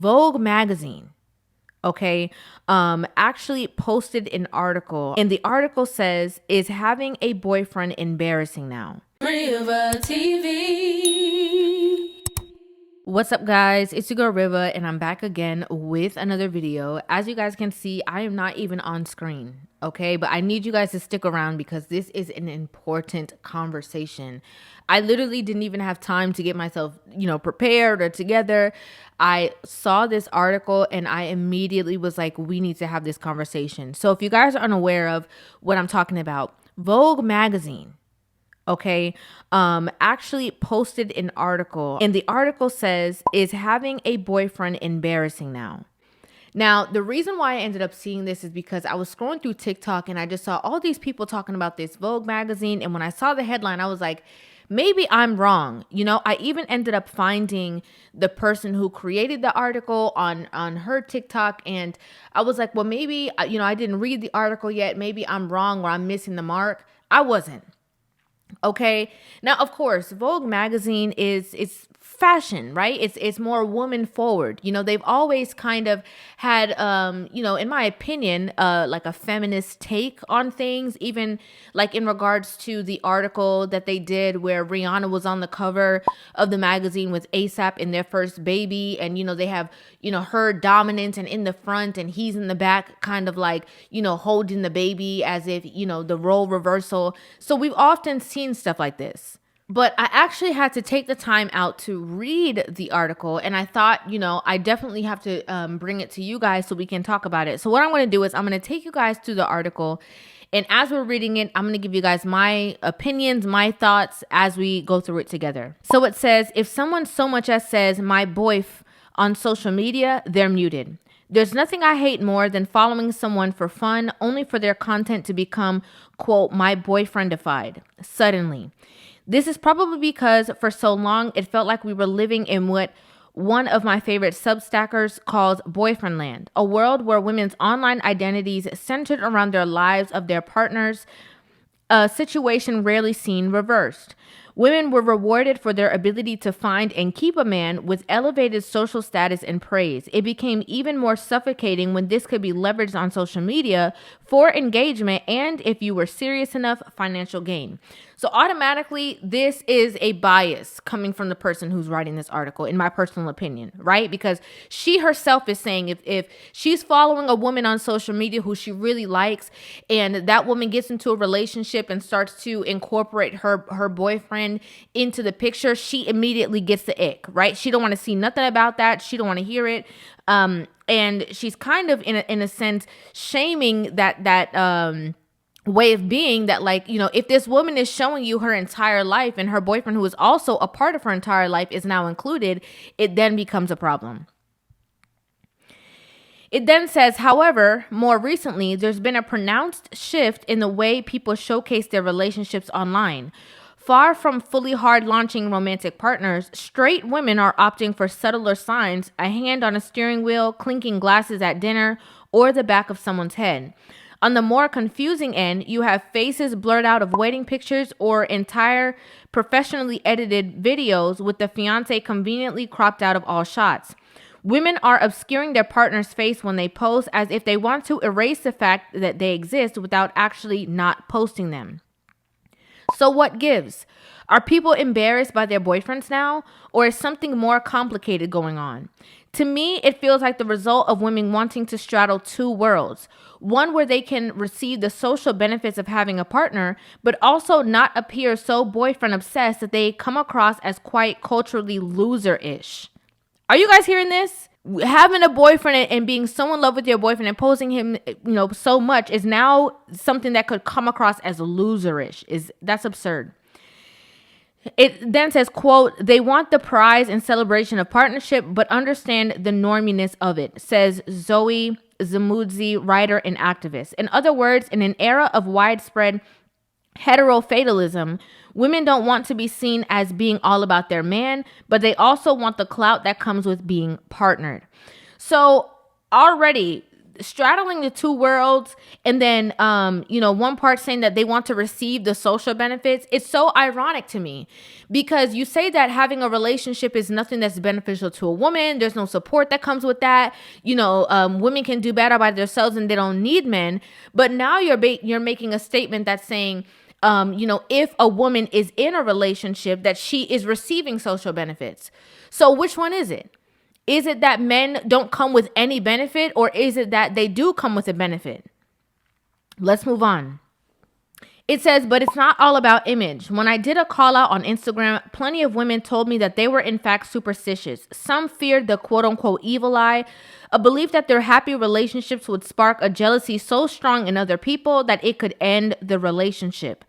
Vogue magazine, okay, actually posted an article, and the article says, "Is having a boyfriend embarrassing now?" Rivah TV. What's up, guys? It's your girl Rivah, and I'm back again with another video. As you guys can see, I am not even on screen, okay? But I need you guys to stick around because this is an important conversation. I literally didn't even have time to get myself, prepared or together. I saw this article and I immediately was like, we need to have this conversation. So if you guys are unaware of what I'm talking about, Vogue magazine, okay, actually posted an article, and the article says, "Is having a boyfriend embarrassing now?" Now, the reason why I ended up seeing this is because I was scrolling through TikTok and I just saw all these people talking about this Vogue magazine. And when I saw the headline, I was like, maybe I'm wrong. I even ended up finding the person who created the article on her TikTok. And I was like, well, maybe, I didn't read the article yet. Maybe I'm wrong or I'm missing the mark. I wasn't. Okay. Now, of course, Vogue magazine it's fashion, right? It's more woman forward. They've always kind of had in my opinion, like a feminist take on things, even like in regards to the article that they did where Rihanna was on the cover of the magazine with ASAP and their first baby, and they have her dominant and in the front and he's in the back, kind of like holding the baby as if the role reversal. So we've often seen stuff like this. But I actually had to take the time out to read the article, and I thought, I definitely have to bring it to you guys so we can talk about it. So what I'm going to do is I'm going to take you guys through the article, and as we're reading it, I'm going to give you guys my opinions, my thoughts as we go through it together. So it says, if someone so much as says "my boyf" on social media, they're muted. There's nothing I hate more than following someone for fun, only for their content to become, quote, "my boyfriendified" suddenly. This is probably because for so long it felt like we were living in what one of my favorite substackers calls boyfriend land, a world where women's online identities centered around their lives of their partners, a situation rarely seen reversed. Women were rewarded for their ability to find and keep a man with elevated social status and praise. It became even more suffocating when this could be leveraged on social media for engagement and, if you were serious enough, financial gain. So automatically, this is a bias coming from the person who's writing this article, in my personal opinion, right? Because she herself is saying if she's following a woman on social media who she really likes, and that woman gets into a relationship and starts to incorporate her boyfriend into the picture, she immediately gets the ick, right? She don't want to see nothing about that. She don't want to hear it. And she's kind of in a sense shaming that way of being, that like, if this woman is showing you her entire life and her boyfriend, who is also a part of her entire life, is now included, it then becomes a problem. It then says, however, more recently, there's been a pronounced shift in the way people showcase their relationships online. Far from fully hard launching romantic partners, straight women are opting for subtler signs: a hand on a steering wheel, clinking glasses at dinner, or the back of someone's head. On the more confusing end, you have faces blurred out of wedding pictures or entire professionally edited videos with the fiance conveniently cropped out of all shots. Women are obscuring their partner's face when they post, as if they want to erase the fact that they exist without actually not posting them. So what gives? Are people embarrassed by their boyfriends now, or is something more complicated going on? To me, it feels like the result of women wanting to straddle two worlds. One where they can receive the social benefits of having a partner, but also not appear so boyfriend obsessed that they come across as quite culturally loser-ish. Are you guys hearing this? Having a boyfriend and being so in love with your boyfriend and posing him, so much is now something that could come across as loserish. That's absurd. It then says, quote, they want the prize and celebration of partnership, but understand the norminess of it, says Zoe Zamudzi, writer and activist. In other words, in an era of widespread heterofatalism, women don't want to be seen as being all about their man, but they also want the clout that comes with being partnered. So already straddling the two worlds, and then one part saying that they want to receive the social benefits. It's so ironic to me, because you say that having a relationship is nothing that's beneficial to a woman. There's no support that comes with that. Women can do better by themselves and they don't need men. But now you're making a statement that's saying, if a woman is in a relationship, that she is receiving social benefits. So which one is it? Is it that men don't come with any benefit, or is it that they do come with a benefit? Let's move on. It says, but it's not all about image. When I did a call out on Instagram, plenty of women told me that they were in fact superstitious. Some feared the quote unquote evil eye, a belief that their happy relationships would spark a jealousy so strong in other people that it could end the relationship.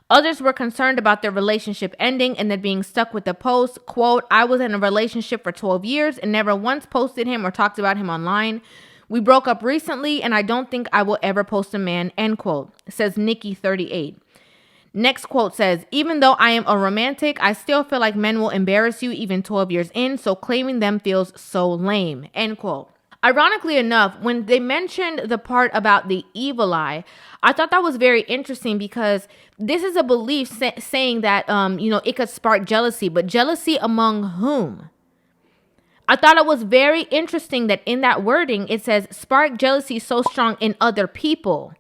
Others were concerned about their relationship ending and then being stuck with the post, quote, I was in a relationship for 12 years and never once posted him or talked about him online. We broke up recently and I don't think I will ever post a man, end quote, says Nikki 38. Next quote says, even though I am a romantic, I still feel like men will embarrass you even 12 years in, so claiming them feels so lame, end quote. Ironically enough, when they mentioned the part about the evil eye, I thought that was very interesting, because this is a belief saying that, it could spark jealousy, but jealousy among whom? I thought it was very interesting that in that wording, it says spark jealousy so strong in other people.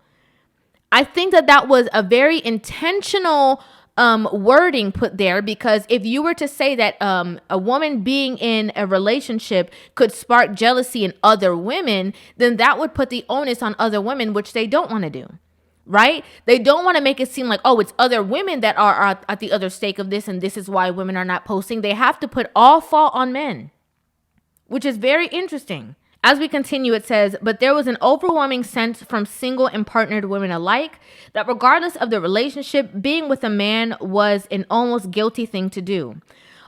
I think that was a very intentional wording put there, because if you were to say that a woman being in a relationship could spark jealousy in other women, then that would put the onus on other women, which they don't want to do, right? They don't want to make it seem like, oh, it's other women that are at the other stake of this, and this is why women are not posting. They have to put all fault on men, which is very interesting. As we continue, it says, but there was an overwhelming sense from single and partnered women alike that regardless of the relationship, being with a man was an almost guilty thing to do.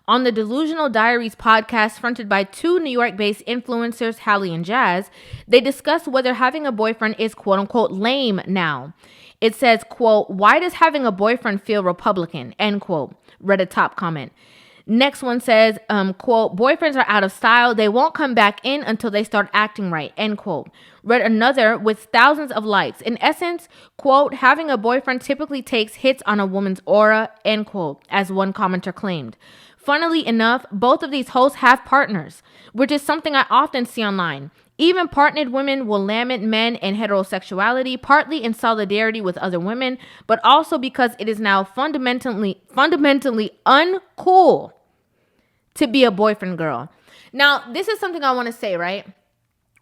On the Delusional Diaries podcast, fronted by two New York-based influencers, Hallie and Jazz, they discuss whether having a boyfriend is quote-unquote lame now. It says, quote, why does having a boyfriend feel Republican, end quote, read a top comment. Next one says, quote, boyfriends are out of style. They won't come back in until they start acting right, end quote. Read another with thousands of likes. In essence, quote, having a boyfriend typically takes hits on a woman's aura, end quote, as one commenter claimed. Funnily enough, both of these hosts have partners, which is something I often see online. Even partnered women will lament men and heterosexuality, partly in solidarity with other women, but also because it is now fundamentally uncool to be a boyfriend girl. Now, this is something I want to say, right?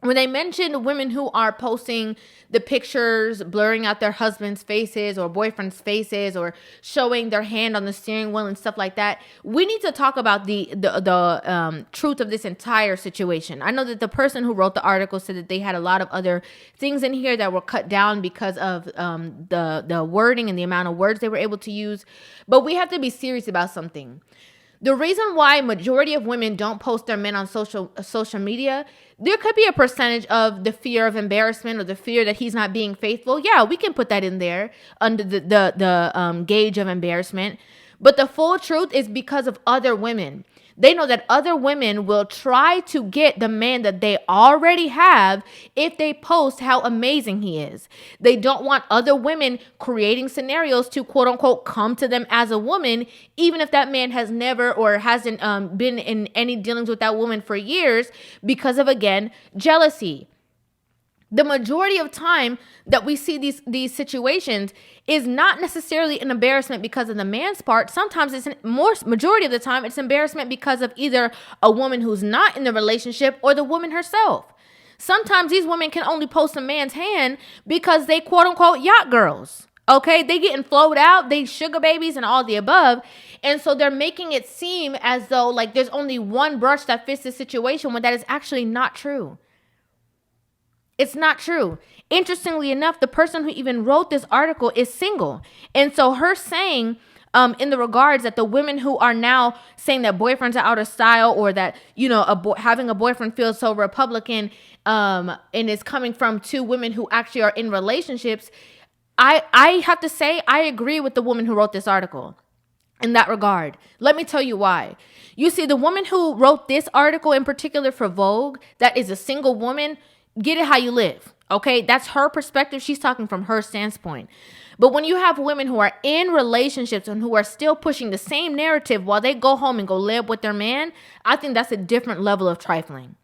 When they mention women who are posting the pictures, blurring out their husbands' faces or boyfriends' faces, or showing their hand on the steering wheel and stuff like that, we need to talk about the truth of this entire situation. I know that the person who wrote the article said that they had a lot of other things in here that were cut down because of the wording and the amount of words they were able to use. But we have to be serious about something. The reason why majority of women don't post their men on social media, there could be a percentage of the fear of embarrassment or the fear that he's not being faithful. Yeah, we can put that in there under the gauge of embarrassment. But the full truth is because of other women. They know that other women will try to get the man that they already have if they post how amazing he is. They don't want other women creating scenarios to quote unquote come to them as a woman, even if that man has never or hasn't been in any dealings with that woman for years, because of, again, jealousy. The majority of time that we see these situations is not necessarily an embarrassment because of the man's part. Sometimes majority of the time it's embarrassment because of either a woman who's not in the relationship or the woman herself. Sometimes these women can only post a man's hand because they quote unquote yacht girls. Okay, they getting flowed out, they sugar babies and all the above. And so they're making it seem as though like there's only one brush that fits the situation, when that is actually not true. It's not true. Interestingly enough, the person who even wrote this article is single. And so her saying in the regards that the women who are now saying that boyfriends are out of style, or that, having a boyfriend feels so Republican, and is coming from two women who actually are in relationships, I have to say I agree with the woman who wrote this article in that regard. Let me tell you why. You see, the woman who wrote this article in particular for Vogue, that is a single woman, get it how you live. Okay, that's her perspective. She's talking from her standpoint. But when you have women who are in relationships and who are still pushing the same narrative while they go home and go live with their man, I think that's a different level of trifling.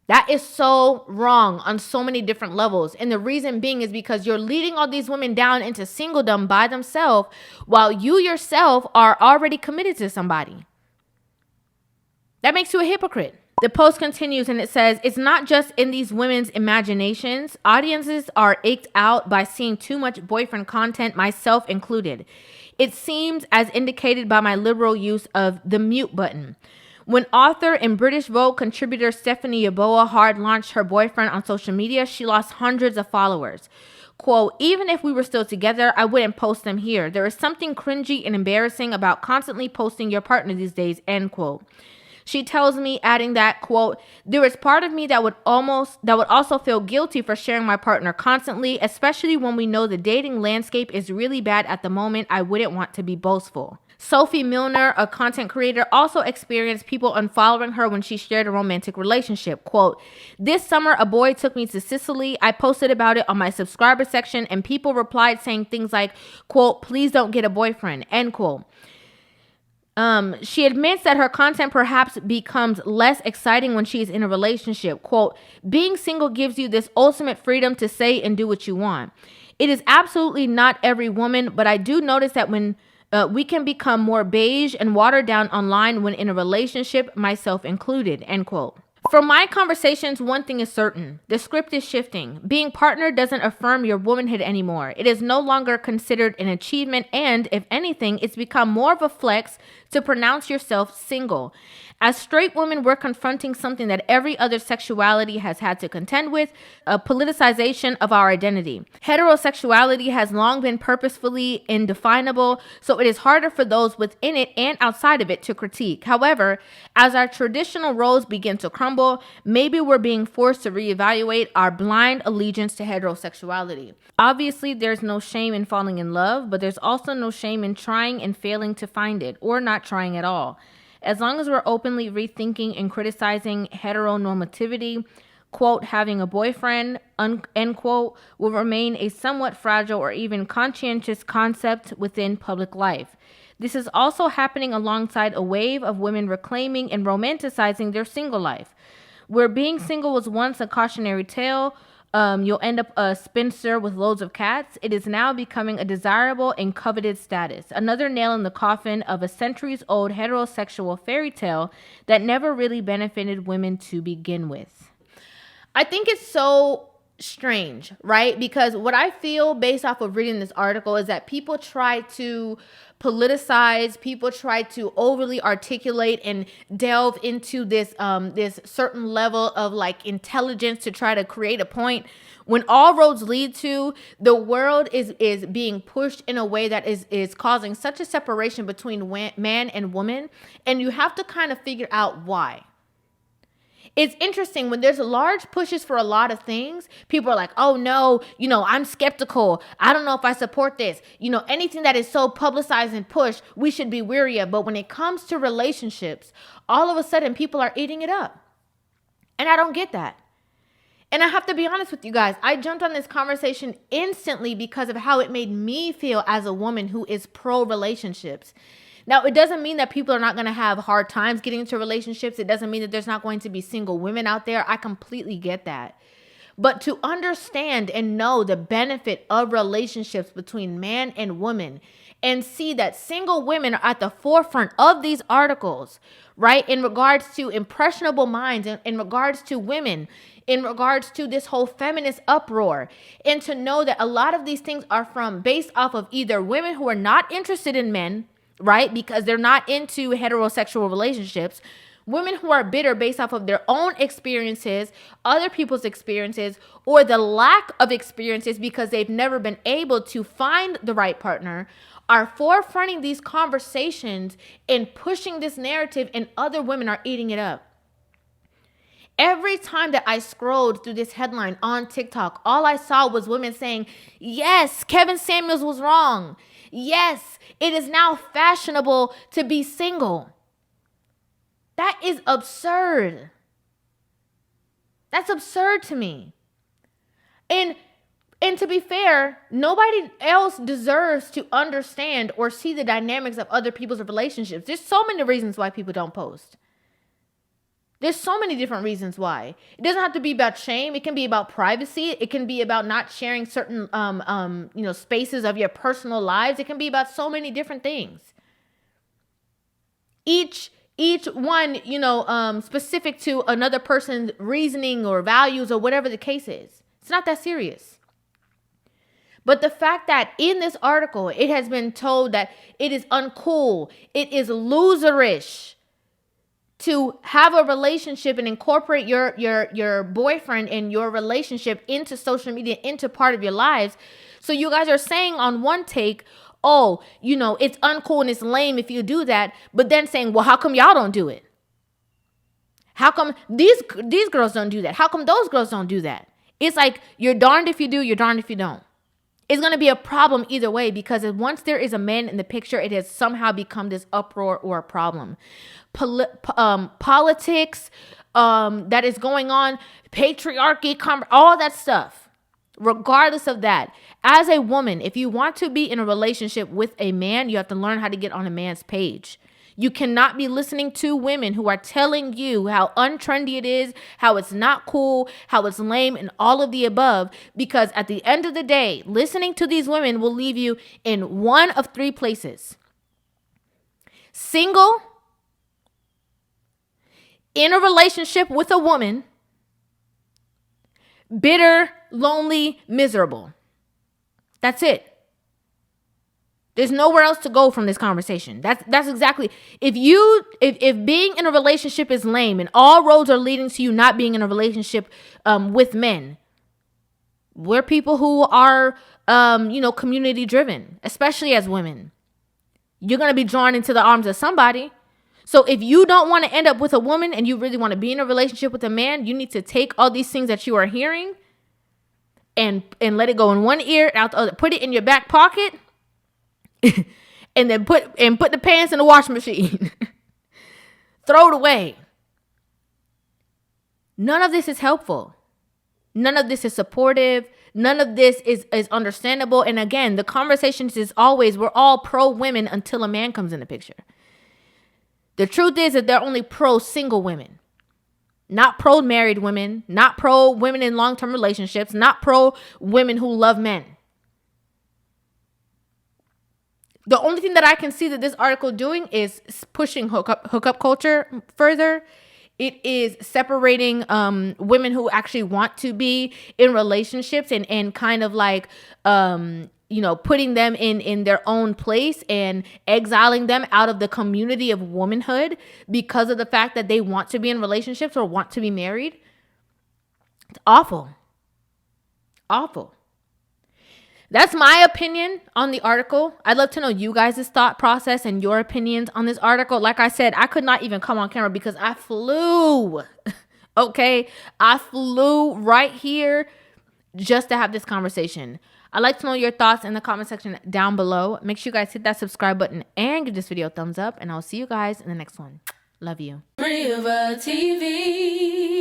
That is so wrong on so many different levels. And the reason being is because you're leading all these women down into singledom by themselves while you yourself are already committed to somebody. That makes you a hypocrite. The post continues and it says, it's not just in these women's imaginations. Audiences are icked out by seeing too much boyfriend content, myself included. It seems as indicated by my liberal use of the mute button. When author and British Vogue contributor Stephanie Yeboah hard launched her boyfriend on social media, she lost hundreds of followers. Quote, even if we were still together, I wouldn't post them here. There is something cringy and embarrassing about constantly posting your partner these days, end quote. She tells me, adding that, quote, there is part of me that would also feel guilty for sharing my partner constantly, especially when we know the dating landscape is really bad at the moment. I wouldn't want to be boastful. Sophie Milner, a content creator, also experienced people unfollowing her when she shared a romantic relationship. Quote, this summer, a boy took me to Sicily. I posted about it on my subscriber section and people replied saying things like, quote, please don't get a boyfriend, end quote. She admits that her content perhaps becomes less exciting when she's in a relationship. Quote, being single gives you this ultimate freedom to say and do what you want. It is absolutely not every woman, but I do notice that when we can become more beige and watered down online when in a relationship, myself included, end quote. From my conversations, one thing is certain. The script is shifting. Being partnered doesn't affirm your womanhood anymore. It is no longer considered an achievement, and if anything, it's become more of a flex to pronounce yourself single. As straight women, we're confronting something that every other sexuality has had to contend with, a politicization of our identity. Heterosexuality has long been purposefully indefinable, so it is harder for those within it and outside of it to critique. However, as our traditional roles begin to crumble, maybe we're being forced to reevaluate our blind allegiance to heterosexuality. Obviously, there's no shame in falling in love, but there's also no shame in trying and failing to find it, or not trying at all. As long as we're openly rethinking and criticizing heteronormativity, quote, having a boyfriend, end quote, will remain a somewhat fragile or even conscientious concept within public life. This is also happening alongside a wave of women reclaiming and romanticizing their single life. Where being single was once a cautionary tale, you'll end up a spinster with loads of cats, it is now becoming a desirable and coveted status. Another nail in the coffin of a centuries-old heterosexual fairy tale that never really benefited women to begin with. I think it's so strange, right? Because what I feel based off of reading this article is that people try to politicize, people try to overly articulate and delve into this this certain level of like intelligence to try to create a point, when all roads lead to the world is being pushed in a way that is causing such a separation between man and woman, and you have to kind of figure out why. It's interesting when there's large pushes for a lot of things, people are like, oh no, I'm skeptical. I don't know if I support this. Anything that is so publicized and pushed, we should be wary of. But when it comes to relationships, all of a sudden people are eating it up. And I don't get that. And I have to be honest with you guys, I jumped on this conversation instantly because of how it made me feel as a woman who is pro-relationships. Now, it doesn't mean that people are not going to have hard times getting into relationships. It doesn't mean that there's not going to be single women out there. I completely get that. But to understand and know the benefit of relationships between man and woman and see that single women are at the forefront of these articles, right? In regards to impressionable minds, in regards to women, in regards to this whole feminist uproar, and to know that a lot of these things are based off of either women who are not interested in men, right? Because they're not into heterosexual relationships. Women who are bitter based off of their own experiences, other people's experiences, or the lack of experiences because they've never been able to find the right partner, are forefronting these conversations and pushing this narrative, and other women are eating it up. Every time that I scrolled through this headline on TikTok, all I saw was women saying, yes, Kevin Samuels was wrong. Yes, it is now fashionable to be single. That is absurd. That's absurd to me. And to be fair, nobody else deserves to understand or see the dynamics of other people's relationships. There's so many reasons why people don't post. There's so many different reasons why. It doesn't have to be about shame. It can be about privacy. It can be about not sharing certain spaces of your personal lives. It can be about so many different things. Each one, specific to another person's reasoning or values or whatever the case is. It's not that serious. But the fact that in this article, it has been told that it is uncool, it is loserish to have a relationship and incorporate your boyfriend and your relationship into social media, into part of your lives. So you guys are saying on one take, oh, it's uncool and it's lame if you do that. But then saying, well, how come y'all don't do it? How come these girls don't do that? How come those girls don't do that? It's like, you're darned if you do, you're darned if you don't. It's going to be a problem either way, because once there is a man in the picture, it has somehow become this uproar or a problem. Politics that is going on, patriarchy, all that stuff. Regardless of that, as a woman, if you want to be in a relationship with a man, you have to learn how to get on a man's page. You cannot be listening to women who are telling you how untrendy it is, how it's not cool, how it's lame, and all of the above. Because at the end of the day, listening to these women will leave you in one of three places: single, in a relationship with a woman, bitter, lonely, miserable. That's it. There's nowhere else to go from this conversation. That's exactly. If being in a relationship is lame and all roads are leading to you not being in a relationship with men, we're people who are community driven, especially as women. You're going to be drawn into the arms of somebody. So if you don't want to end up with a woman and you really want to be in a relationship with a man, you need to take all these things that you are hearing and let it go in one ear, out the other. Put it in your back pocket. And then put the pants in the washing machine. Throw it away. None of this is helpful. None of this is supportive. None of this is understandable. And again, the conversations is always, we're all pro women until a man comes in the picture. The truth is that they're only pro single women. Not pro married women. Not pro women in long-term relationships. Not pro women who love men. The only thing that I can see that this article doing is pushing hookup culture further. It is separating women who actually want to be in relationships and kind of like, putting them in their own place and exiling them out of the community of womanhood because of the fact that they want to be in relationships or want to be married. It's awful. Awful. That's my opinion on the article. I'd love to know you guys' thought process and your opinions on this article. Like I said, I could not even come on camera because I flew. Okay? I flew right here just to have this conversation. I'd like to know your thoughts in the comment section down below. Make sure you guys hit that subscribe button and give this video a thumbs up. And I'll see you guys in the next one. Love you. Rivah TV.